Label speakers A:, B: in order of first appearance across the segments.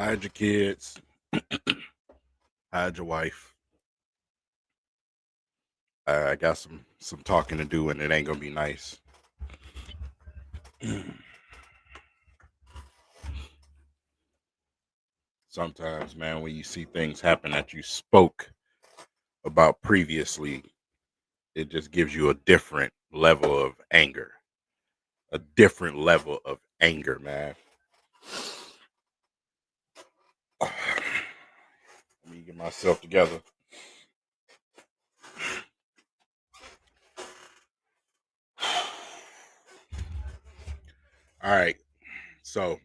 A: Hide your kids. Hide your wife. I got some talking to do, and it ain't gonna be nice. Sometimes, man, when you see things happen that you spoke about previously, it just gives you a different level of anger. A different level of anger, man. Let me get myself together. All right. So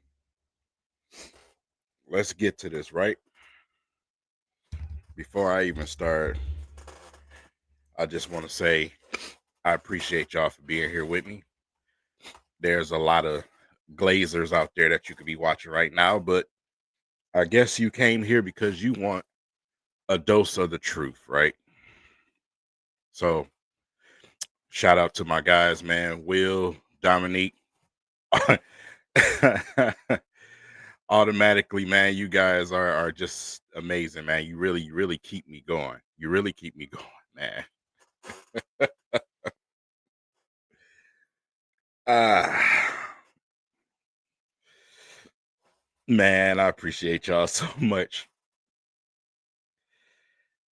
A: let's get to this, right? Before I even start, I just want to say I appreciate y'all for being here with me. There's a lot of Glazers out there that you could be watching right now, but I guess you came here because you want a dose of the truth, right? So shout out to my guys, man. Will, Dominique. Automatically, man, you guys are just amazing, man. You really keep me going. You really keep me going, man. Man, I appreciate y'all so much.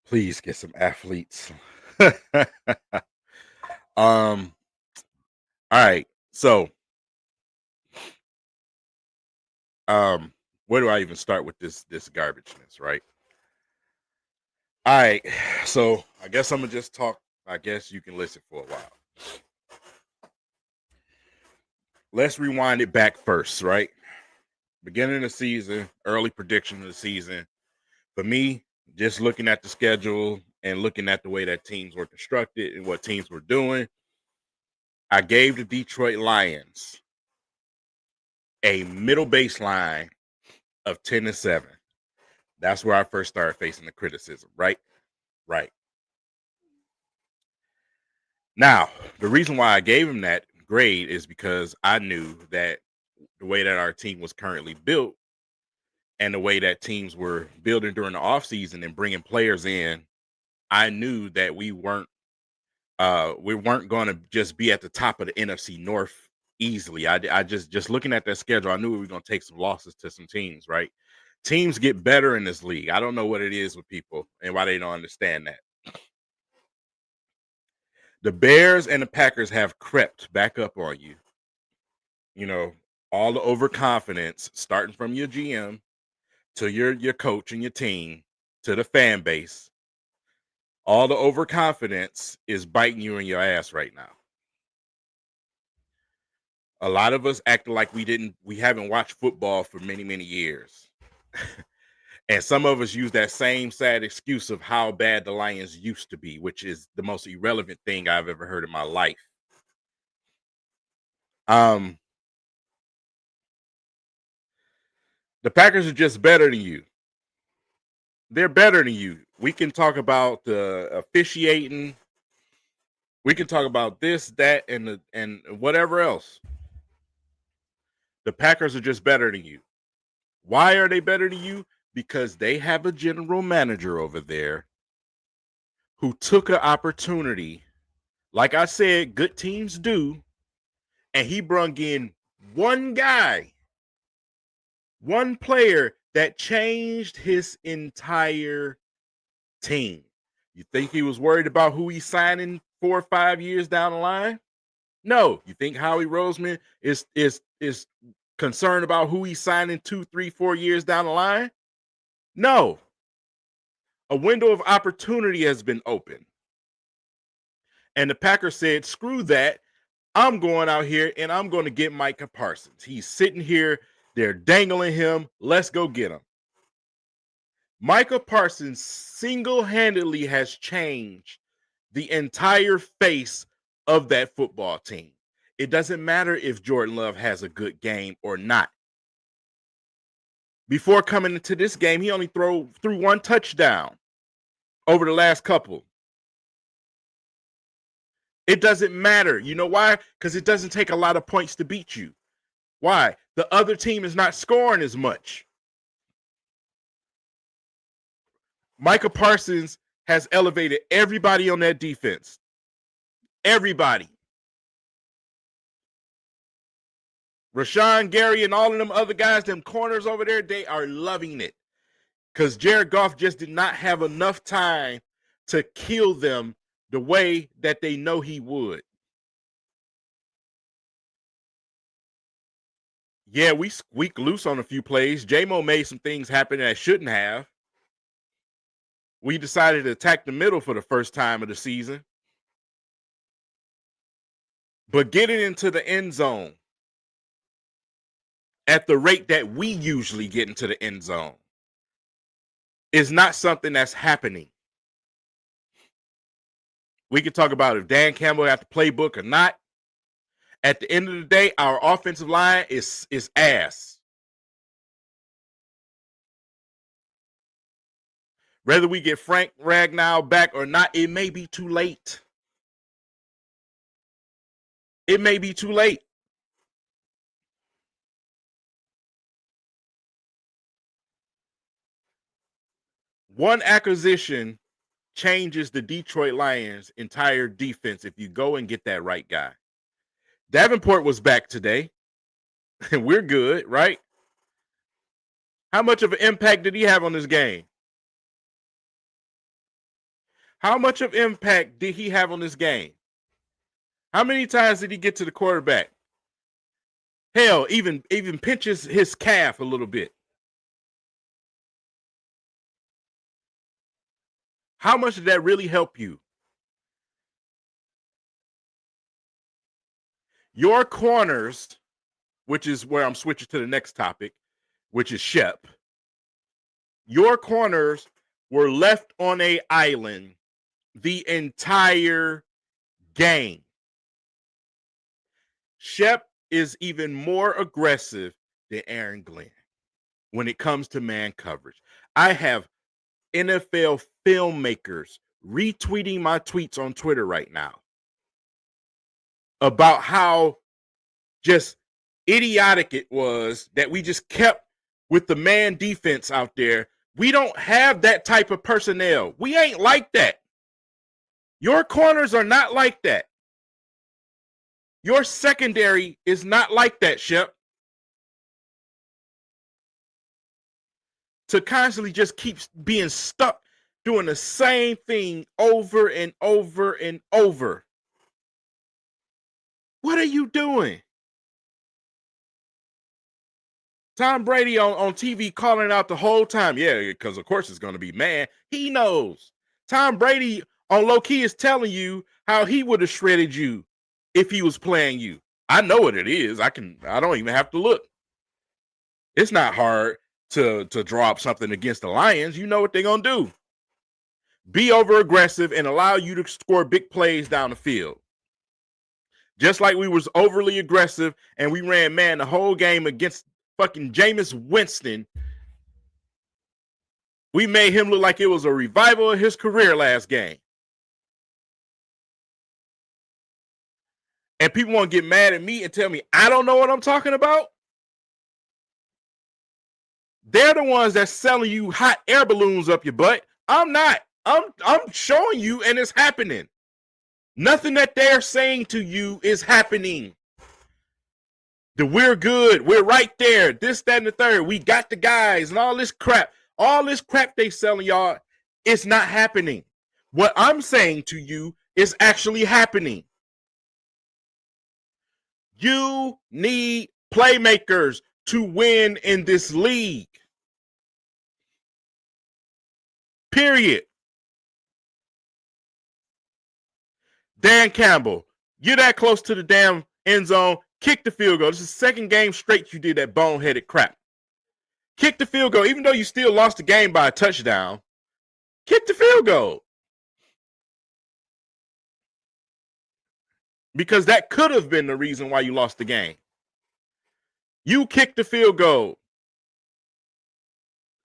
A: Please get some athletes. All right. So where do I even start with this garbageness, right? All right. So I guess I'm gonna just talk. I guess you can listen for a while. Let's rewind it back first, right? Beginning of the season, early prediction of the season. For me, just looking at the schedule and looking at the way that teams were constructed and what teams were doing, I gave the Detroit Lions a middle baseline of 10-7. That's where I first started facing the criticism, right? Right. Now, the reason why I gave him that grade is because I knew that the way that our team was currently built and the way that teams were building during the offseason and bringing players in, I knew that we weren't going to just be at the top of the NFC North easily. I just looking at that schedule, I knew we were going to take some losses to some teams, right? Teams get better in this league. I don't know what it is with people and why they don't understand that. The Bears and the Packers have crept back up on you. You know, all the overconfidence, starting from your GM to your coach and your team to the fan base. All the overconfidence is biting you in your ass right now. A lot of us acting like we haven't watched football for many years. And some of us use that same sad excuse of how bad the Lions used to be, which is the most irrelevant thing I've ever heard in my life. The Packers are just better than you. They're better than you. We can talk about the officiating. We can talk about this, that, and whatever else. The Packers are just better than you. Why are they better than you? Because they have a general manager over there who took an opportunity, like I said, good teams do, and he brung in one guy, one player that changed his entire team. You think he was worried about who he's signing 4 or 5 years down the line? No. You think Howie Roseman is concerned about who he's signing 2, 3, 4 years down the line? No. A window of opportunity has been opened. And the Packers said, screw that. I'm going out here and I'm going to get Micah Parsons. He's sitting here. They're dangling him. Let's go get him. Micah Parsons single-handedly has changed the entire face of that football team. It doesn't matter if Jordan Love has a good game or not. Before coming into this game, he only threw one touchdown over the last couple. It doesn't matter. You know why? Because it doesn't take a lot of points to beat you. Why? The other team is not scoring as much. Micah Parsons has elevated everybody on that defense. Everybody. Rashawn Gary and all of them other guys, them corners over there, they are loving it. Because Jared Goff just did not have enough time to kill them the way that they know he would. Yeah, we squeaked loose on a few plays. J-Mo made some things happen that shouldn't have. We decided to attack the middle for the first time of the season. But getting into the end zone at the rate that we usually get into the end zone is not something that's happening. We can talk about if Dan Campbell had the playbook or not. At the end of the day, our offensive line is ass. Whether we get Frank Ragnow back or not, it may be too late. It may be too late. One acquisition changes the Detroit Lions' entire defense if you go and get that right guy. Davenport was back today, and we're good, right? How much of an impact did he have on this game? How much of impact did he have on this game? How many times did he get to the quarterback? Hell, even pinches his calf a little bit. How much did that really help you? Your corners, which is where I'm switching to the next topic, which is Shep. Your corners were left on an island the entire game. Shep is even more aggressive than Aaron Glenn when it comes to man coverage. I have NFL filmmakers retweeting my tweets on Twitter right now about how just idiotic it was that we just kept with the man defense out there. We don't have that type of personnel. We ain't like that. Your corners are not like that. Your secondary is not like that, Shep. To constantly just keep being stuck doing the same thing over and over and over. What are you doing? Tom Brady on TV calling out the whole time. Yeah, because of course it's going to be man. He knows. Tom Brady on low key is telling you how he would have shredded you if he was playing you. I know what it is. I don't even have to look. It's not hard to draw up something against the Lions. You know what they're going to do. Be over aggressive and allow you to score big plays down the field. Just like we was overly aggressive and we ran man the whole game against fucking Jameis Winston. We made him look like it was a revival of his career last game. And people want to get mad at me and tell me I don't know what I'm talking about. They're the ones that's selling you hot air balloons up your butt. I'm not. I'm showing you, and it's happening. Nothing that they're saying to you is happening. We're good. We're right there. This, that, and the third. We got the guys and all this crap. All this crap they selling y'all, it's not happening. What I'm saying to you is actually happening. You need playmakers to win in this league. Period. Dan Campbell, you're that close to the damn end zone. Kick the field goal. This is the second game straight you did that boneheaded crap. Kick the field goal. Even though you still lost the game by a touchdown, kick the field goal. Because that could have been the reason why you lost the game. You kicked the field goal.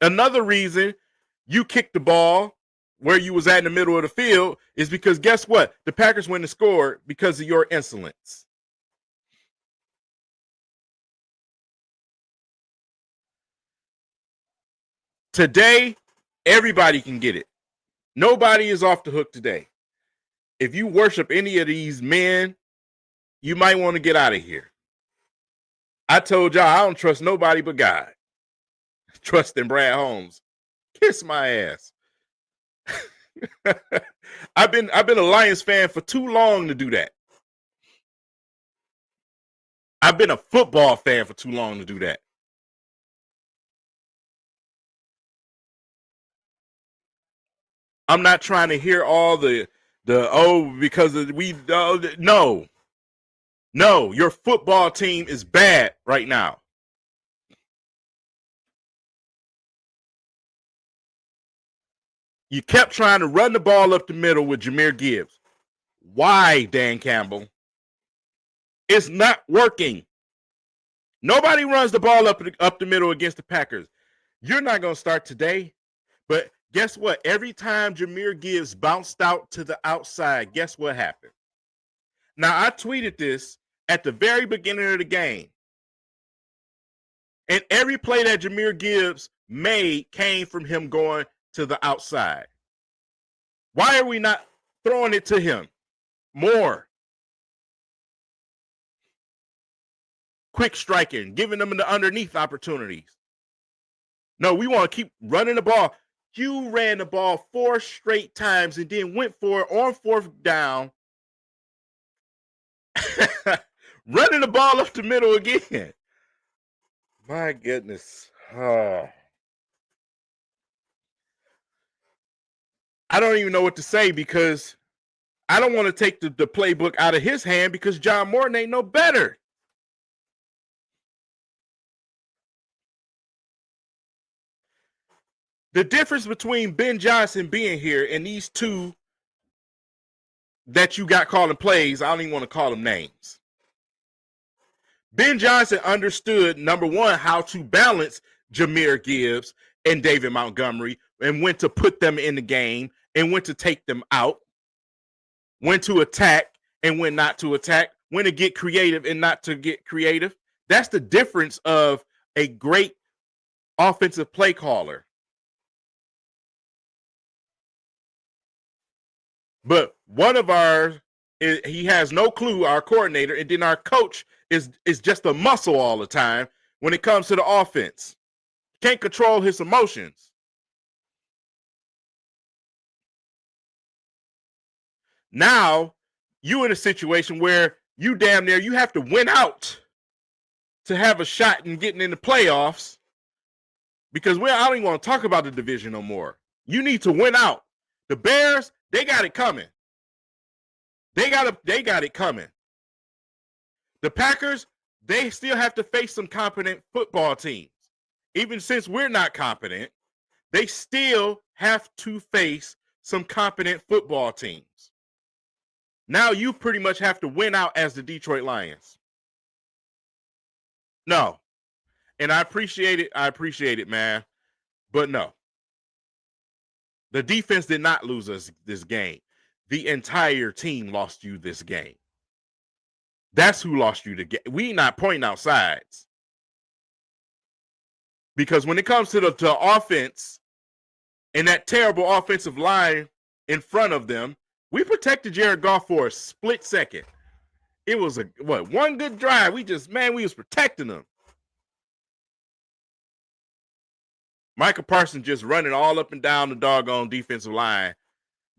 A: Another reason you kicked the ball where you was at in the middle of the field is because guess what? The Packers went and scored because of your insolence. Today, Everybody can get it. Nobody is off the hook today. If you worship any of these men, you might want to get out of here. I told y'all I don't trust nobody but God. Trust in Brad Holmes. Kiss my ass. I've been a Lions fan for too long to do that. I've been a football fan for too long to do that. I'm not trying to hear all the because we no. Your football team is bad right now. You kept trying to run the ball up the middle with Jahmyr Gibbs. Why, Dan Campbell? It's not working. Nobody runs the ball up the middle against the Packers. You're not going to start today, but guess what? Every time Jahmyr Gibbs bounced out to the outside, guess what happened? Now, I tweeted this at the very beginning of the game. And every play that Jahmyr Gibbs made came from him going to the outside. Why are we not throwing it to him more? Quick striking, giving them the underneath opportunities. No, we want to keep running the ball. You ran the ball 4 straight times and then went for it on 4th down. Running the ball up the middle again. My goodness. I don't even know what to say because I don't want to take the playbook out of his hand because John Morton ain't no better. The difference between Ben Johnson being here and these two that you got calling plays, I don't even want to call them names. Ben Johnson understood, number one, how to balance Jahmyr Gibbs and David Montgomery and when to put them in the game and when to take them out, when to attack and when not to attack, when to get creative and not to get creative. That's the difference of a great offensive play caller. But one of ours, he has no clue, our coordinator, and then our coach is just a muscle all the time when it comes to the offense. Can't control his emotions. Now, you in a situation where you damn near, you have to win out to have a shot in getting in the playoffs because I don't even want to talk about the division no more. You need to win out. The Bears, they got it coming. They got it coming. The Packers, they still have to face some competent football teams. Even since we're not competent, they still have to face some competent football teams. Now you pretty much have to win out as the Detroit Lions. No. And I appreciate it, man. But no. The defense did not lose us this game. The entire team lost you this game. That's who lost you the game. We not pointing out sides. Because when it comes to the offense and that terrible offensive line in front of them, we protected Jared Goff for a split second. It was one good drive. We was protecting them. Micah Parsons just running all up and down the doggone defensive line,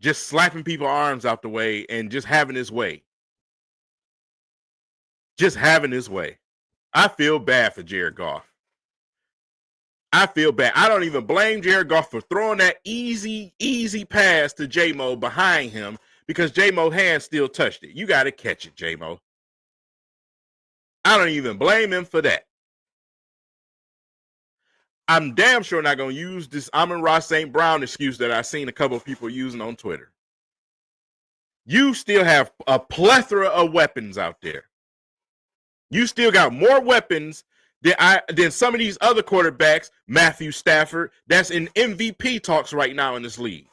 A: just slapping people's arms out the way and just having his way. Just having his way. I feel bad for Jared Goff. I feel bad. I don't even blame Jared Goff for throwing that easy pass to J-Mo behind him because J-Mo's hand still touched it. You got to catch it, J-Mo. I don't even blame him for that. I'm damn sure not going to use this Amon-Ra St. Brown excuse that I've seen a couple of people using on Twitter. You still have a plethora of weapons out there. You still got more weapons than some of these other quarterbacks, Matthew Stafford, that's in MVP talks right now in this league.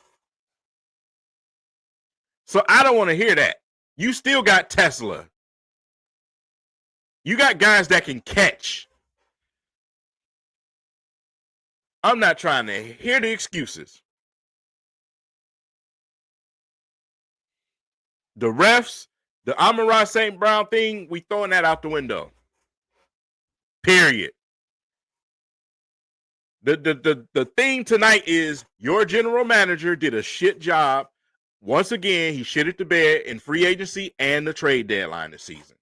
A: So I don't want to hear that. You still got Tesla. You got guys that can catch. I'm not trying to hear the excuses. The refs, the Amon-Ra St. Brown thing, we throwing that out the window. Period. The thing tonight is your general manager did a shit job. Once again, he shit at the bed in free agency and the trade deadline this season.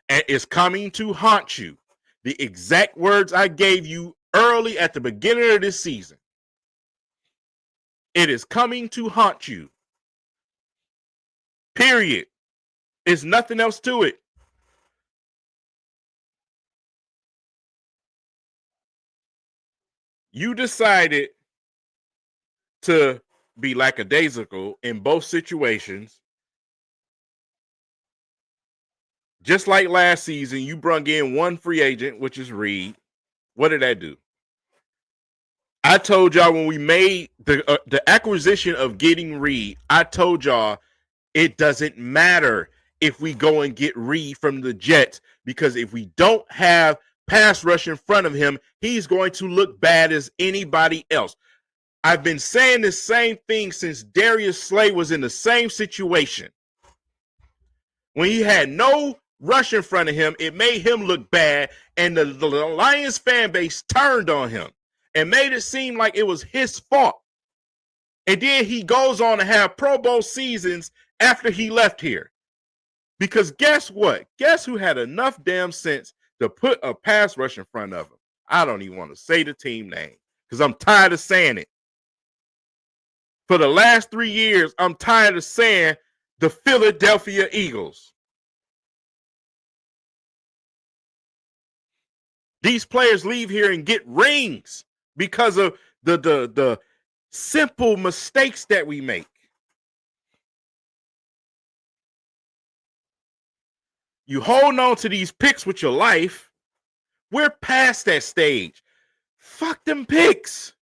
A: And it's coming to haunt you. The exact words I gave you early at the beginning of this season. It is coming to haunt you. Period. There's nothing else to it. You decided to be lackadaisical in both situations. Just like last season, you brung in one free agent, which is Reed. What did that do? I told y'all when we made the acquisition of getting Reed, I told y'all it doesn't matter if we go and get Reed from the Jets, because if we don't have pass rush in front of him, he's going to look bad as anybody else. I've been saying the same thing since Darius Slay was in the same situation. When he had no rush in front of him, it made him look bad, and the Lions fan base turned on him and made it seem like it was his fault. And then he goes on to have Pro Bowl seasons after he left here. Because guess what? Guess who had enough damn sense to put a pass rush in front of him? I don't even want to say the team name because I'm tired of saying it. For the last 3 years, I'm tired of saying the Philadelphia Eagles. These players leave here and get rings because of the simple mistakes that we make. You hold on to these picks with your life. We're past that stage. Fuck them picks.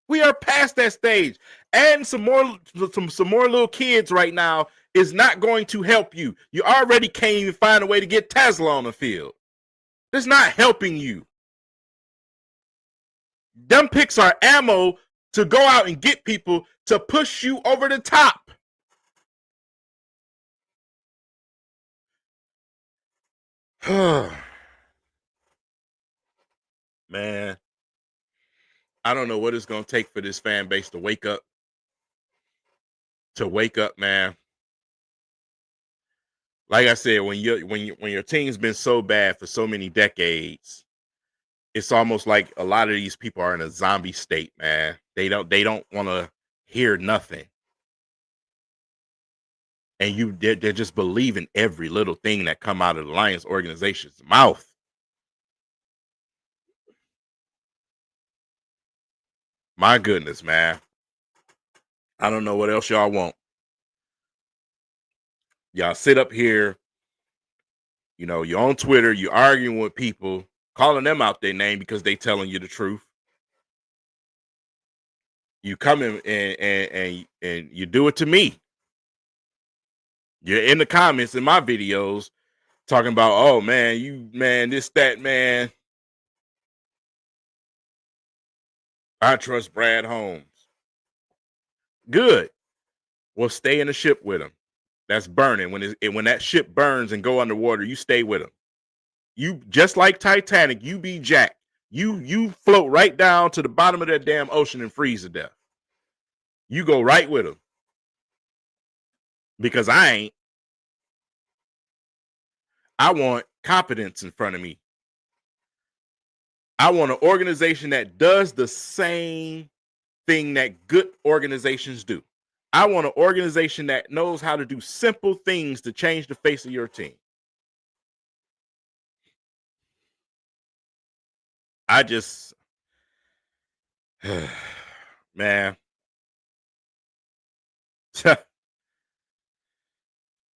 A: We are past that stage. And some more little kids right now is not going to help you. You already can't even find a way to get Tesla on the field. It's not helping you. Them picks are ammo to go out and get people to push you over the top. Man, I don't know what it's going to take for this fan base to wake up. Man. Like I said, when your team's been so bad for so many decades, it's almost like a lot of these people are in a zombie state, man. They don't want to hear nothing. And they're just believing every little thing that come out of the Lions organization's mouth. My goodness, man. I don't know what else y'all want. Y'all sit up here, you're on Twitter, you're arguing with people, calling them out their name because they telling you the truth. You come in and you do it to me. You're in the comments in my videos talking about, oh man, this, that, man. I trust Brad Holmes. Good. Well, stay in the ship with him. That's burning. When that ship burns and go underwater, you stay with him. You just like Titanic, you be Jack. You float right down to the bottom of that damn ocean and freeze to death. You go right with him. Because I ain't. I want competence in front of me. I want an organization that does the same thing that good organizations do. I want an organization that knows how to do simple things to change the face of your team. I just, man.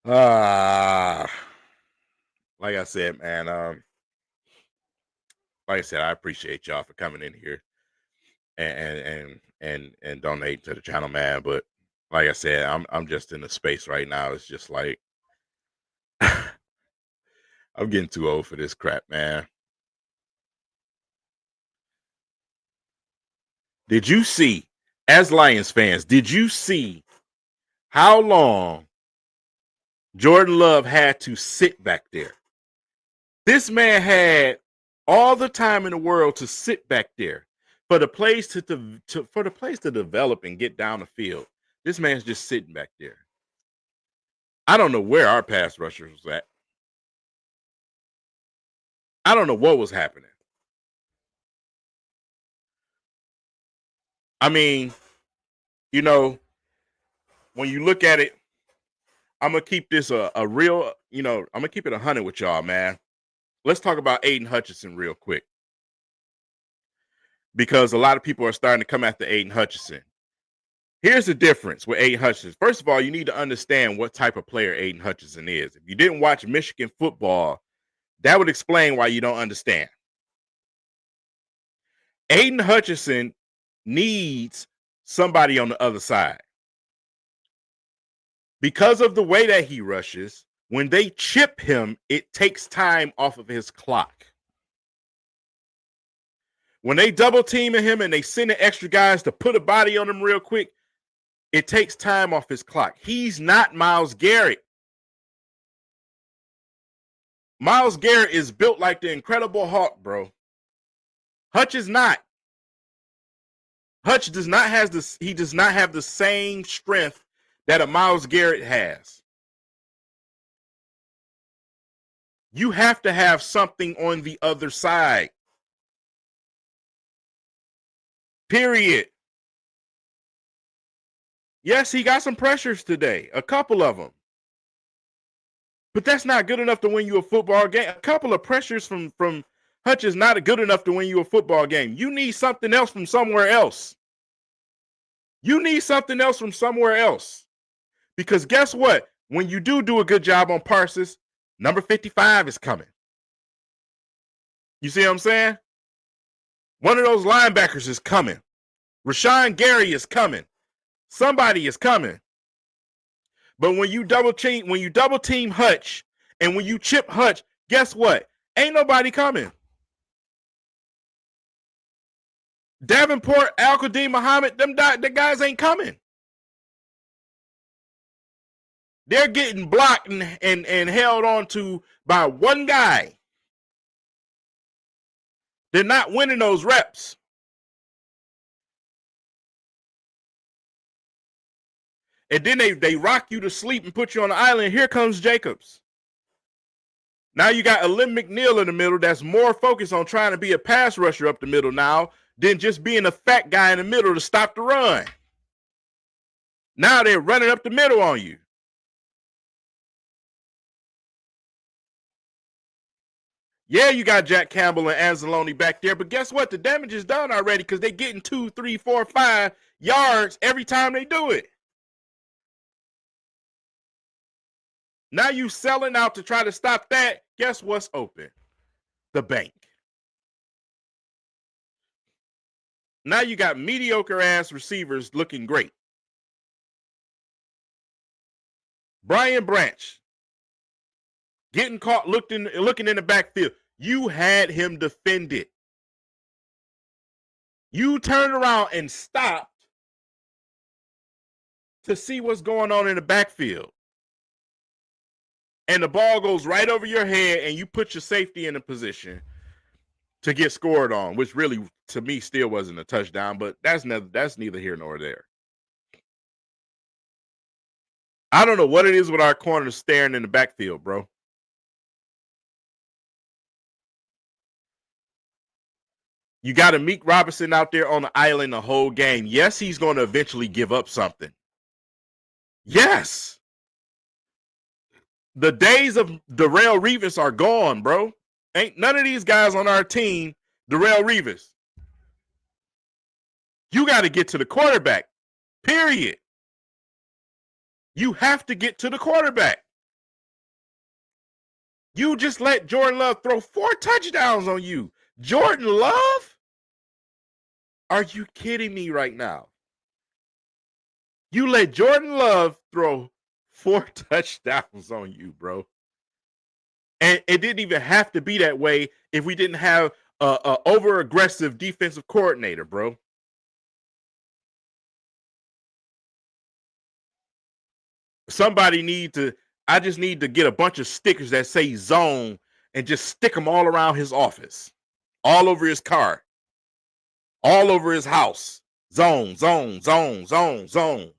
A: Like I said, man. Like I said, I appreciate y'all for coming in here and donating to the channel, man. But like I said, I'm just in a space right now. It's just like I'm getting too old for this crap, man. Did you see, as Lions fans, did you see how long Jordan Love had to sit back there? This man had all the time in the world to sit back there for the plays to develop and get down the field. This man's just sitting back there. I don't know where our pass rushers was at. I don't know what was happening. I mean, you know, when you look at it, I'm gonna keep this a real, I'm gonna keep it 100 with y'all, man. Let's talk about Aiden Hutchinson real quick, because a lot of people are starting to come after Aiden Hutchinson. Here's the difference with Aiden Hutchinson. First of all, you need to understand what type of player Aiden Hutchinson is. If you didn't watch Michigan football, that would explain why you don't understand. Aiden Hutchinson needs somebody on the other side. Because of the way that he rushes, when they chip him, it takes time off of his clock. When they double team him and they send in extra guys to put a body on him real quick, it takes time off his clock. He's not Myles Garrett. Myles Garrett is built like the Incredible Hulk, bro. Hutch is not. Hutch does not have this. He does not have the same strength that a Myles Garrett has. You have to have something on the other side. Period. Yes, he got some pressures today, a couple of them. But that's not good enough to win you a football game. A couple of pressures from Hutch is not good enough to win you a football game. You need something else from somewhere else. You need something else from somewhere else. Because guess what? When you do a good job on Parsons, number 55 is coming. You see what I'm saying? One of those linebackers is coming. Rashawn Gary is coming. Somebody is coming. But when you double team Hutch and when you chip Hutch, guess what? Ain't nobody coming. Davenport, Al-Qadim Muhammad, the guys ain't coming. They're getting blocked and held on to by one guy. They're not winning those reps. And then they rock you to sleep and put you on the island. Here comes Jacobs. Now you got Alim McNeil in the middle that's more focused on trying to be a pass rusher up the middle now than just being a fat guy in the middle to stop the run. Now they're running up the middle on you. Yeah, you got Jack Campbell and Anzalone back there, but guess what? The damage is done already because they're getting 2, 3, 4, 5 yards every time they do it. Now you selling out to try to stop that. Guess what's open? The bank. Now you got mediocre ass receivers looking great. Brian Branch getting caught looking in the backfield. You had him defended. You turned around and stopped to see what's going on in the backfield. And the ball goes right over your head and you put your safety in a position to get scored on, which really, to me, still wasn't a touchdown, but that's neither here nor there. I don't know what it is with our corners staring in the backfield, bro. You got Amik Robertson out there on the island the whole game. Yes, he's going to eventually give up something. Yes. The days of Darrelle Revis are gone, bro. Ain't none of these guys on our team Darrelle Revis. You got to get to the quarterback, period. You have to get to the quarterback. You just let Jordan Love throw 4 touchdowns on you. Jordan Love? Are you kidding me right now? You let Jordan Love throw 4 touchdowns on you, bro. And it didn't even have to be that way if we didn't have a over-aggressive defensive coordinator, bro. I just need to get a bunch of stickers that say zone and just stick them all around his office, all over his car, all over his house. Zone, zone, zone, zone, zone.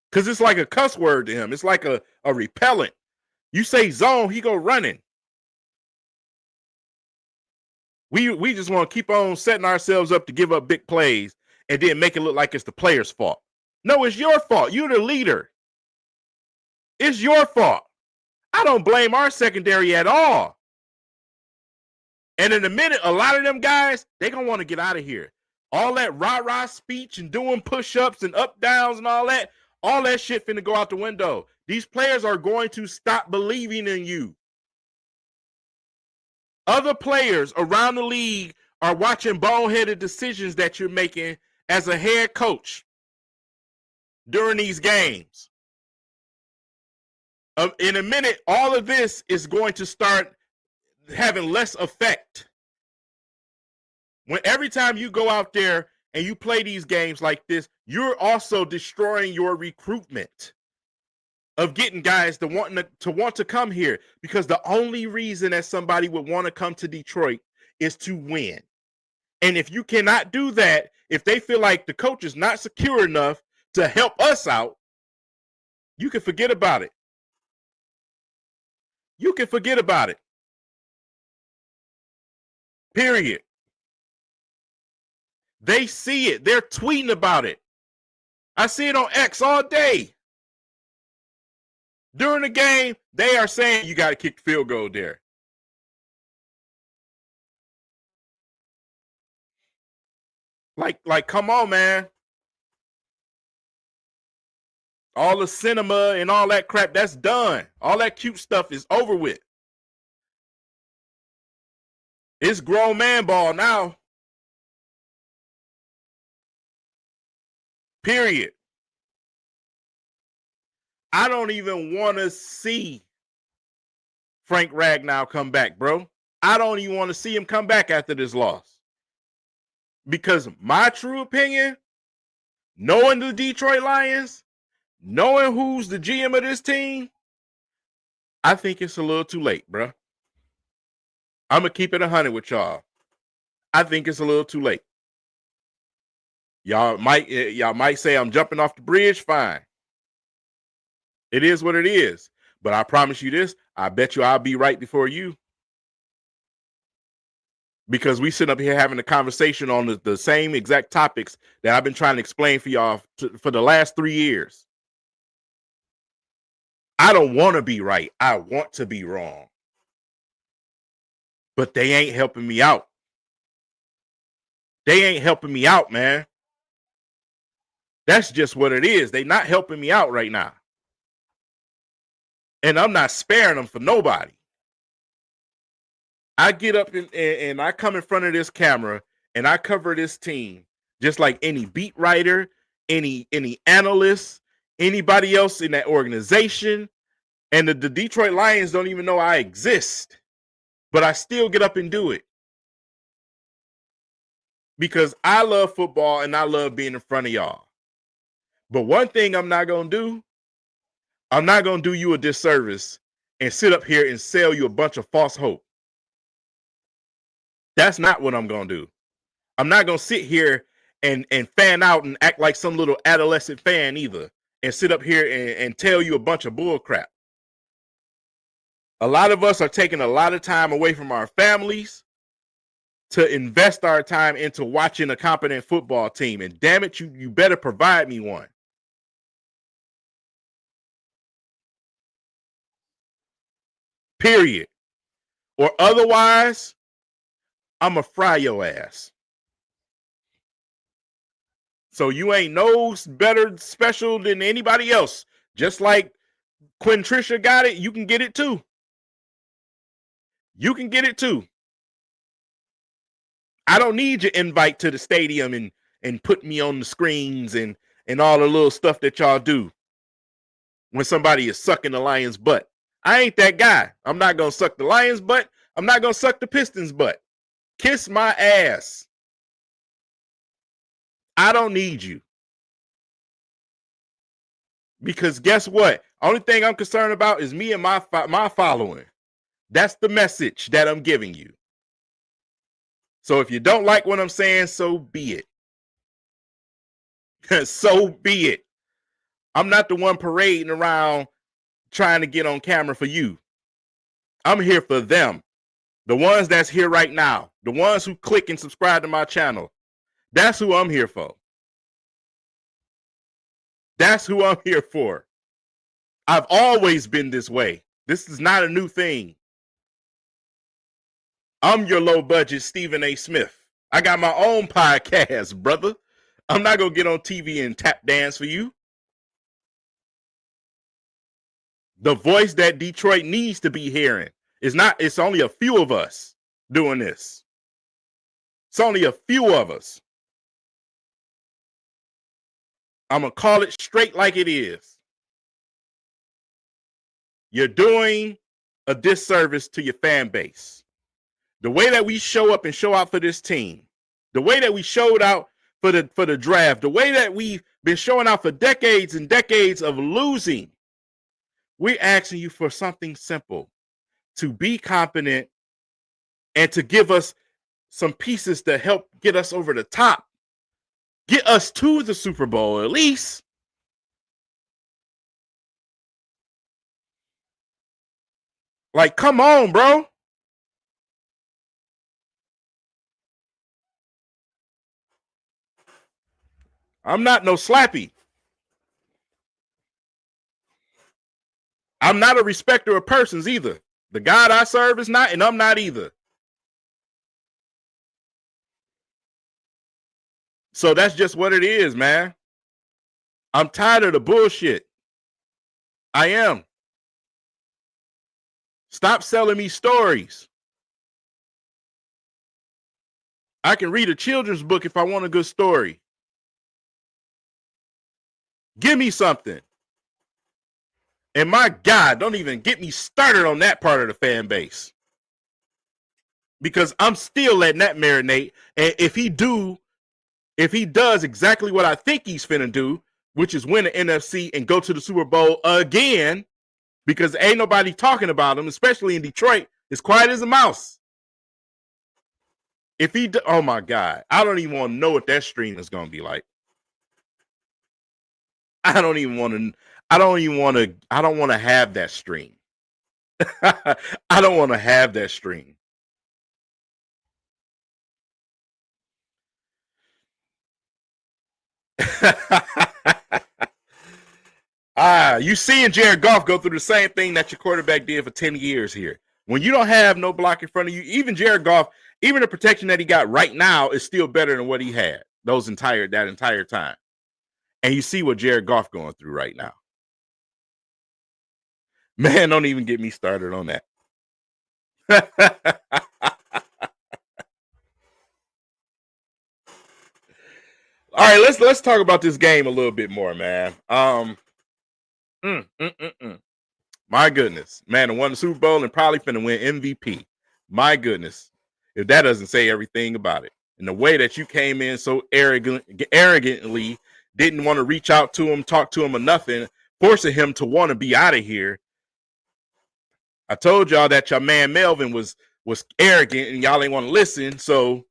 A: Because it's like a cuss word to him. It's like a repellent. You say zone, he go running. We just want to keep on setting ourselves up to give up big plays and then make it look like it's the player's fault. No, it's your fault. You're the leader. It's your fault. I don't blame our secondary at all. And in a minute, a lot of them guys, they're going to want to get out of here. All that rah-rah speech and doing push-ups and up-downs and all that shit finna go out the window. These players are going to stop believing in you. Other players around the league are watching boneheaded decisions that you're making as a head coach during these games. In a minute, all of this is going to start having less effect. When every time you go out there and you play these games like this, you're also destroying your recruitment of getting guys to want to come here, because the only reason that somebody would want to come to Detroit is to win. And if you cannot do that, if they feel like the coach is not secure enough to help us out, you can forget about it. You can forget about it. Period. They see it. They're tweeting about it. I see it on X all day. During the game, they are saying you got to kick the field goal there. Like, come on, man. All the cinema and all that crap, that's done. All that cute stuff is over with. It's grown man ball now. Period. I don't even want to see Frank Ragnow come back, bro. I don't even want to see him come back after this loss. Because my true opinion, knowing the Detroit Lions, knowing who's the GM of this team, I think it's a little too late, bro. I'm going to keep it 100 with y'all. I think it's a little too late. Y'all might say I'm jumping off the bridge. Fine. It is what it is. But I promise you this, I bet you I'll be right before you. Because we sit up here having a conversation on the same exact topics that I've been trying to explain for y'all for the last 3 years. I don't want to be right. I want to be wrong. But they ain't helping me out. They ain't helping me out, man. That's just what it is. They're not helping me out right now. And I'm not sparing them for nobody. I get up and I come in front of this camera and I cover this team just like any beat writer, any analyst, anybody else in that organization. And the Detroit Lions don't even know I exist. But I still get up and do it. Because I love football and I love being in front of y'all. But one thing I'm not going to do, I'm not going to do you a disservice and sit up here and sell you a bunch of false hope. That's not what I'm going to do. I'm not going to sit here and fan out and act like some little adolescent fan either and sit up here and tell you a bunch of bull crap. A lot of us are taking a lot of time away from our families to invest our time into watching a competent football team. And damn it, you better provide me one. Period. Or otherwise, I'm going to fry your ass. So you ain't no better special than anybody else. Just like Quinn Trisha got it, you can get it too. You can get it too. I don't need your invite to the stadium and put me on the screens and all the little stuff that y'all do when somebody is sucking the Lions' butt. I ain't that guy. I'm not going to suck the Lions' butt. I'm not going to suck the Pistons' butt. Kiss my ass. I don't need you. Because guess what? Only thing I'm concerned about is me and my following. That's the message that I'm giving you. So if you don't like what I'm saying, so be it. So be it. I'm not the one parading around trying to get on camera for you. I'm here for them. The ones that's here right now. The ones who click and subscribe to my channel. That's who I'm here for. That's who I'm here for. I've always been this way. This is not a new thing. I'm your low budget Stephen A. Smith. I got my own podcast, brother. I'm not going to get on TV and tap dance for you. The voice that Detroit needs to be hearing is not, it's only a few of us doing this. It's only a few of us. I'm going to call it straight like it is. You're doing a disservice to your fan base. The way that we show up and show out for this team, the way that we showed out for the draft, the way that we've been showing out for decades and decades of losing, we're asking you for something simple, to be competent and to give us some pieces to help get us over the top, get us to the Super Bowl at least. Like, come on, bro. I'm not no slappy. I'm not a respecter of persons either. The God I serve is not, and I'm not either. So that's just what it is, man. I'm tired of the bullshit. I am. Stop selling me stories. I can read a children's book if I want a good story. Give me something. And my God, don't even get me started on that part of the fan base. Because I'm still letting that marinate. And if he does exactly what I think he's finna do, which is win the NFC and go to the Super Bowl again, because ain't nobody talking about him, especially in Detroit, as quiet as a mouse. If he, oh my God, I don't even want to know what that stream is going to be like. I don't want to have that stream. I don't want to have that stream. You seeing Jared Goff go through the same thing that your quarterback did for 10 years here. When you don't have no block in front of you, even Jared Goff, even the protection that he got right now is still better than what he had that entire time. And you see what Jared Goff going through right now. Man, don't even get me started on that. All right, let's talk about this game a little bit more, man. My goodness, man, won the Super Bowl and probably finna win MVP. My goodness, if that doesn't say everything about it. And the way that you came in so arrogantly, didn't want to reach out to him, talk to him or nothing, forcing him to want to be out of here. I told y'all that your man Melvin was arrogant and y'all ain't want to listen, so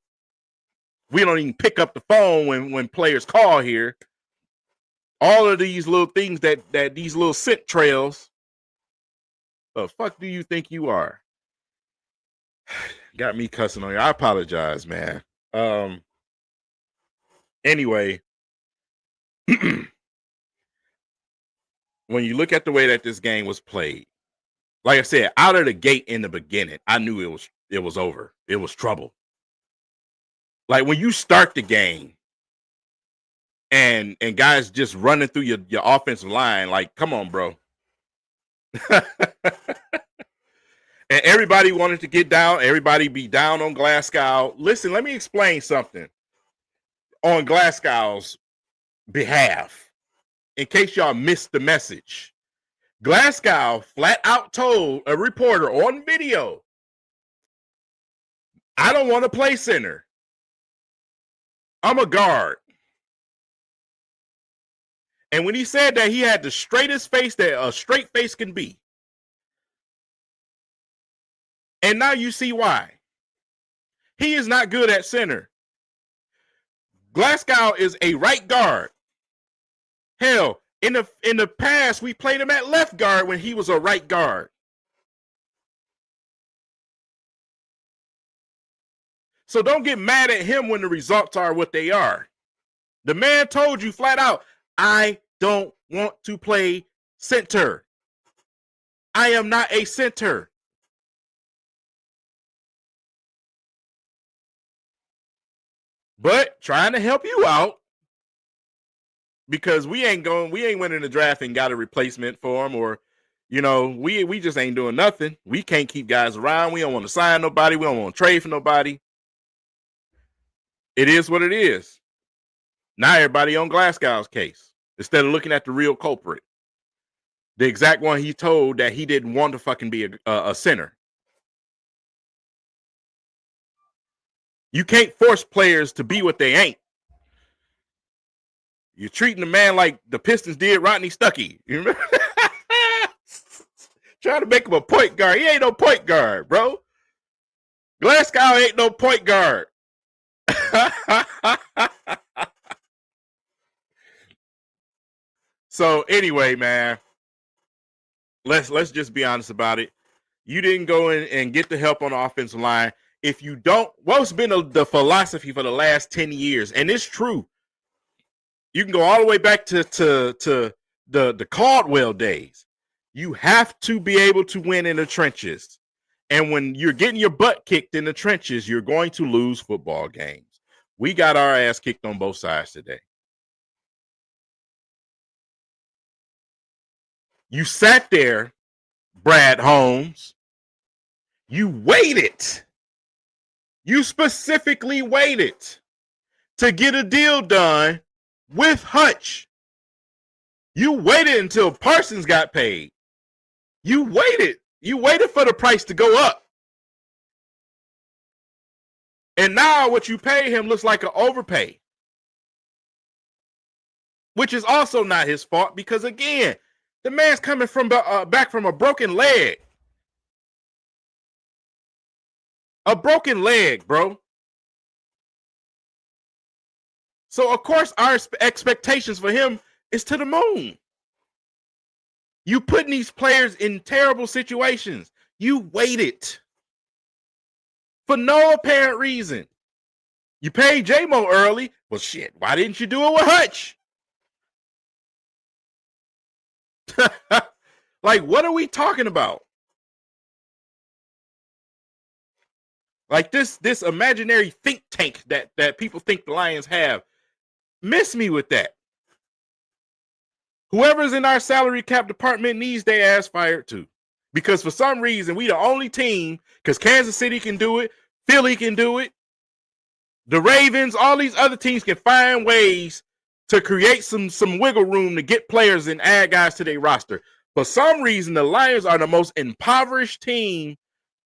A: we don't even pick up the phone when players call here. All of these little things that these little scent trails. The fuck do you think you are? Got me cussing on you. I apologize, man. Anyway, when you look at the way that this game was played, like I said, out of the gate in the beginning, I knew it was over. It was trouble. Like when you start the game and guys just running through your offensive line, like, come on, bro. And everybody wanted to get down. Everybody be down on Glasgow. Listen, let me explain something on Glasgow's behalf in case y'all missed the message. Glasgow flat out told a reporter on video, I don't want to play center. I'm a guard. And when he said that, he had the straightest face that a straight face can be. And now you see why. He is not good at center. Glasgow is a right guard. Hell, in the past, we played him at left guard when he was a right guard. So don't get mad at him when the results are what they are. The man told you flat out, I don't want to play center. I am not a center. But trying to help you out, because we ain't winning the draft and got a replacement for him, or we just ain't doing nothing. We can't keep guys around. We don't want to sign nobody. We don't want to trade for nobody. It is what it is. Now everybody on Glasgow's case instead of looking at the real culprit, the exact one he told that he didn't want to fucking be a center. You can't force players to be what they ain't. You're treating the man like the Pistons did Rodney Stuckey. You remember? Trying to make him a point guard. He ain't no point guard, bro. Glasgow ain't no point guard. So anyway, man, let's just be honest about it. You didn't go in and get the help on the offensive line. If you don't, what's been the philosophy for the last 10 years, and it's true. You can go all the way back to the Caldwell days. You have to be able to win in the trenches. And when you're getting your butt kicked in the trenches, you're going to lose football games. We got our ass kicked on both sides today. You sat there, Brad Holmes. You waited. You specifically waited to get a deal done with Hutch. You waited until Parsons got paid. You waited. You waited for the price to go up. And now what you pay him looks like an overpay. Which is also not his fault because, again, the man's coming from back from a broken leg. A broken leg, bro. So, of course, our expectations for him is to the moon. You putting these players in terrible situations. You waited for no apparent reason. You paid J-Mo early. Well, shit, why didn't you do it with Hutch? Like, what are we talking about? Like this imaginary think tank that people think the Lions have. Miss me with that. Whoever's in our salary cap department needs their ass fired too. Because for some reason, we the only team, because Kansas City can do it, Philly can do it, the Ravens, all these other teams can find ways to create some wiggle room to get players and add guys to their roster. For some reason, the Lions are the most impoverished team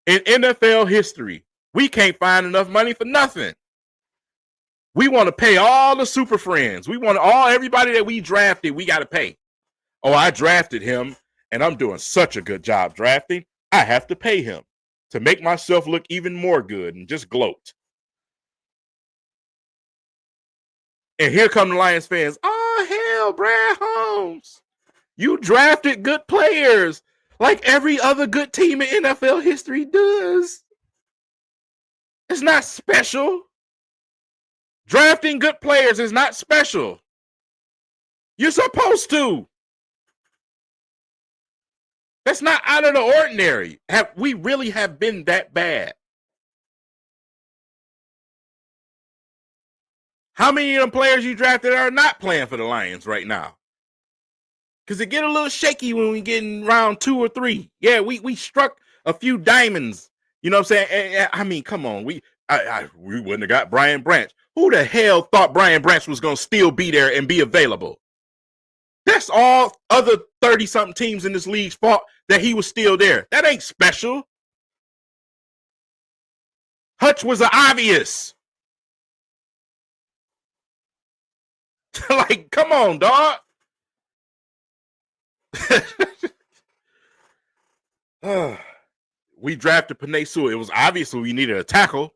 A: in NFL history. We can't find enough money for nothing. We want to pay all the super friends. We want everybody that we drafted, we got to pay. Oh, I drafted him, and I'm doing such a good job drafting. I have to pay him to make myself look even more good and just gloat. And here come the Lions fans. Oh, hell, Brad Holmes. You drafted good players like every other good team in NFL history does. It's not special. Drafting good players is not special. You're supposed to. That's not out of the ordinary. We really have been that bad? How many of them players you drafted are not playing for the Lions right now? Because it get a little shaky when we get in round 2 or 3. Yeah, we struck a few diamonds. You know what I'm saying? I mean, come on. We wouldn't have got Brian Branch. Who the hell thought Brian Branch was going to still be there and be available? That's all other 30-something teams in this league's fault that he was still there. That ain't special. Hutch was obvious. Like, come on, dog. We drafted Penei Sewell. It was obviously we needed a tackle.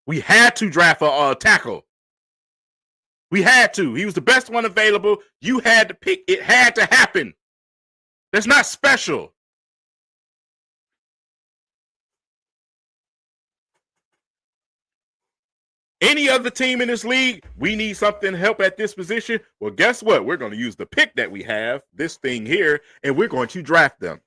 A: We had to draft a tackle. We had to. He was the best one available. You had to pick. It had to happen. That's not special. Any other team in this league, we need something to help at this position. Well, guess what? We're going to use the pick that we have, this thing here, and we're going to draft them.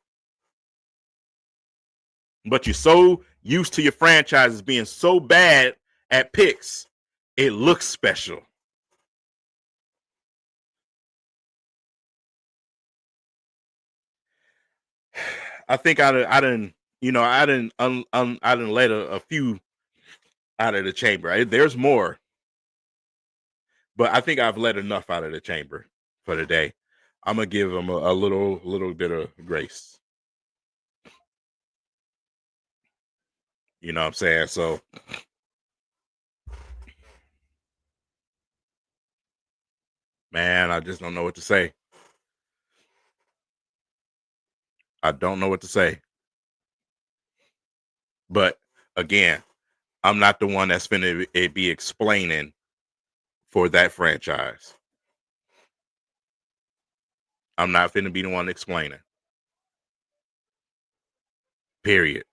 A: But you're so used to your franchises being so bad at picks, it looks special. I think I didn't let a few out of the chamber. There's more, but I think I've let enough out of the chamber for today. I'm gonna give them a little bit of grace. You know what I'm saying? So, man, I just don't know what to say. I don't know what to say. But again, I'm not the one that's finna be explaining for that franchise. I'm not finna be the one explaining. Period.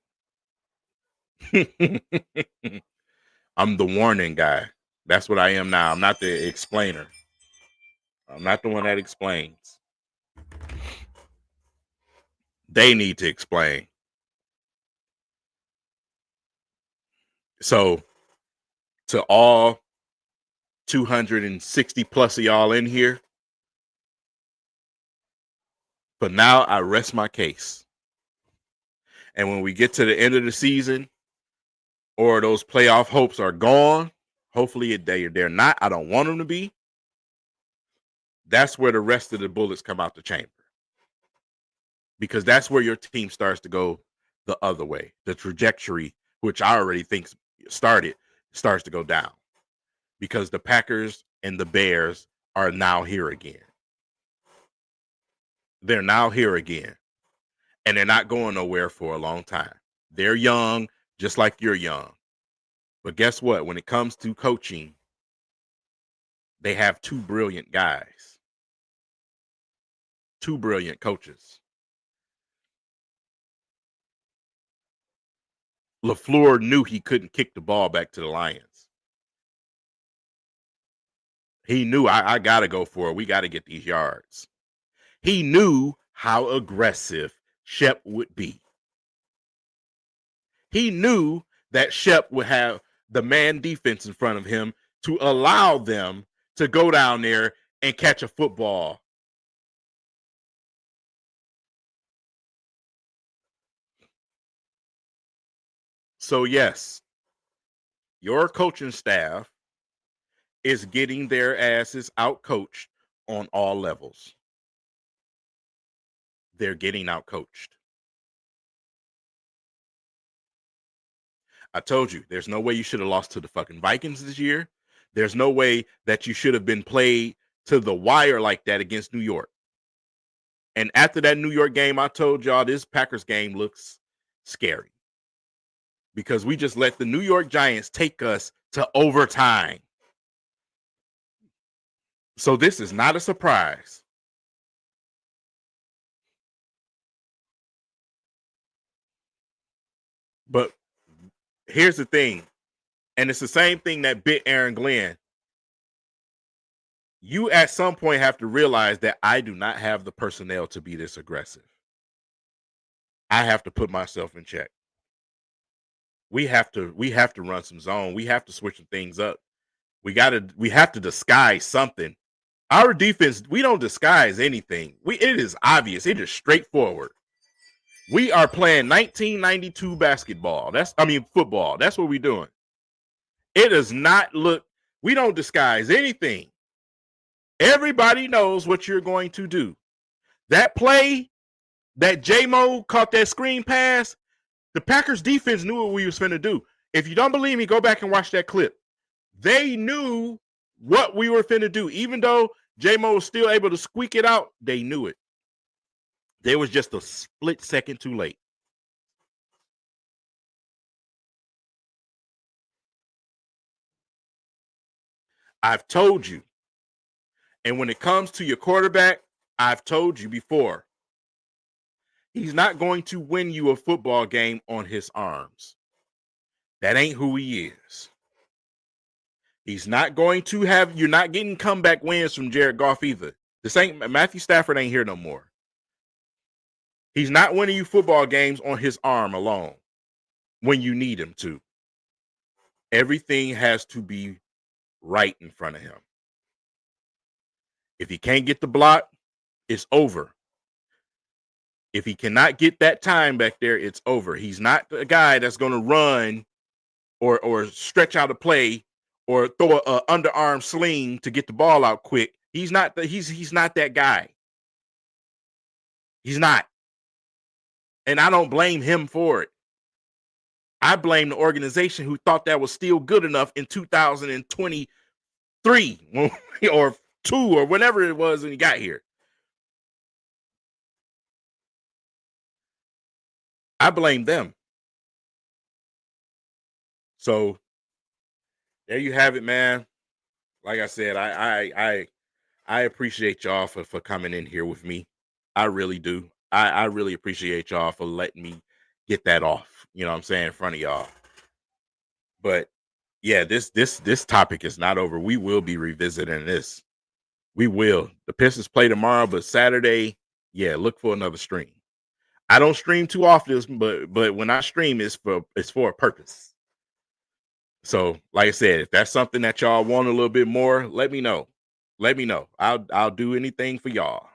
A: I'm the warning guy. That's what I am now. I'm not the explainer. I'm not the one that explains. They need to explain. So, to all 260 plus of y'all in here, for now, I rest my case. And when we get to the end of the season, or those playoff hopes are gone, hopefully they're not. I don't want them to be. That's where the rest of the bullets come out the chamber. Because that's where your team starts to go the other way. The trajectory, which I already think starts to go down. Because the Packers and the Bears are now here again. They're now here again. And they're not going nowhere for a long time. They're young, just like you're young. But guess what? When it comes to coaching, they have two brilliant guys. Two brilliant coaches. LaFleur knew he couldn't kick the ball back to the Lions. He knew I got to go for it. We got to get these yards. He knew how aggressive Shep would be. He knew that Shep would have the man defense in front of him to allow them to go down there and catch a football. So, yes, your coaching staff is getting their asses outcoached on all levels. They're getting outcoached. I told you, there's no way you should have lost to the fucking Vikings this year. There's no way that you should have been played to the wire like that against New York. And after that New York game, I told y'all this Packers game looks scary. Because we just let the New York Giants take us to overtime. So this is not a surprise. But here's the thing, and it's the same thing that bit Aaron Glenn. You at some point have to realize that I do not have the personnel to be this aggressive. I have to put myself in check. We have to run some zone. We have to switch some things up. We have to disguise something. Our defense, we don't disguise anything. It is obvious. It is straightforward. We are playing 1992 basketball. Football. That's what we're doing. It does not look, we don't disguise anything. Everybody knows what you're going to do. That play that J-Mo caught that screen pass, the Packers defense knew what we was finna do. If you don't believe me, go back and watch that clip. They knew what we were finna do. Even though J-Mo was still able to squeak it out, they knew it. They was just a split second too late. I've told you. And when it comes to your quarterback, I've told you before, he's not going to win you a football game on his arms. That ain't who he is. He's not going to have, you're not getting comeback wins from Jared Goff either. This ain't, Matthew Stafford ain't here no more. He's not winning you football games on his arm alone when you need him to. Everything has to be right in front of him. If he can't get the block, it's over. If he cannot get that time back there, it's over. He's not a guy that's going to run or stretch out a play or throw a underarm sling to get the ball out quick. He's not that guy. He's not. And I don't blame him for it. I blame the organization who thought that was still good enough in 2023 or 2 or whenever it was when he got here. I blame them. So there you have it, man. Like I said, I appreciate y'all for coming in here with me. I really do. I really appreciate y'all for letting me get that off. You know what I'm saying, in front of y'all. But yeah, this topic is not over. We will be revisiting this. We will. The Pistons play tomorrow, but Saturday, yeah, look for another stream. I don't stream too often, but when I stream, it's for a purpose. So, like I said, if that's something that y'all want a little bit more, let me know. Let me know. I'll do anything for y'all.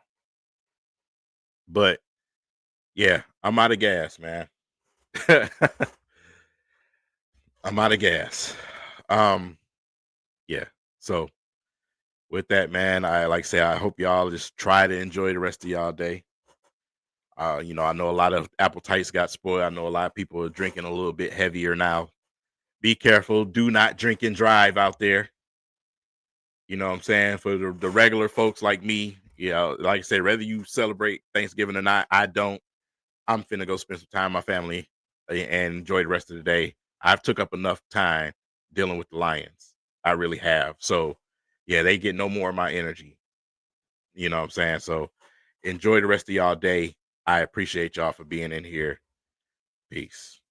A: But yeah, I'm out of gas, man. I'm out of gas. Yeah. So with that, man, I like say I hope y'all just try to enjoy the rest of y'all day. I know a lot of appetites got spoiled. I know a lot of people are drinking a little bit heavier now. Be careful. Do not drink and drive out there. You know what I'm saying? For the regular folks like me, like I said, whether you celebrate Thanksgiving or not, I don't. I'm finna go spend some time with my family and enjoy the rest of the day. I've took up enough time dealing with the Lions. I really have. So, yeah, they get no more of my energy. You know what I'm saying? So, enjoy the rest of y'all day. I appreciate y'all for being in here. Peace.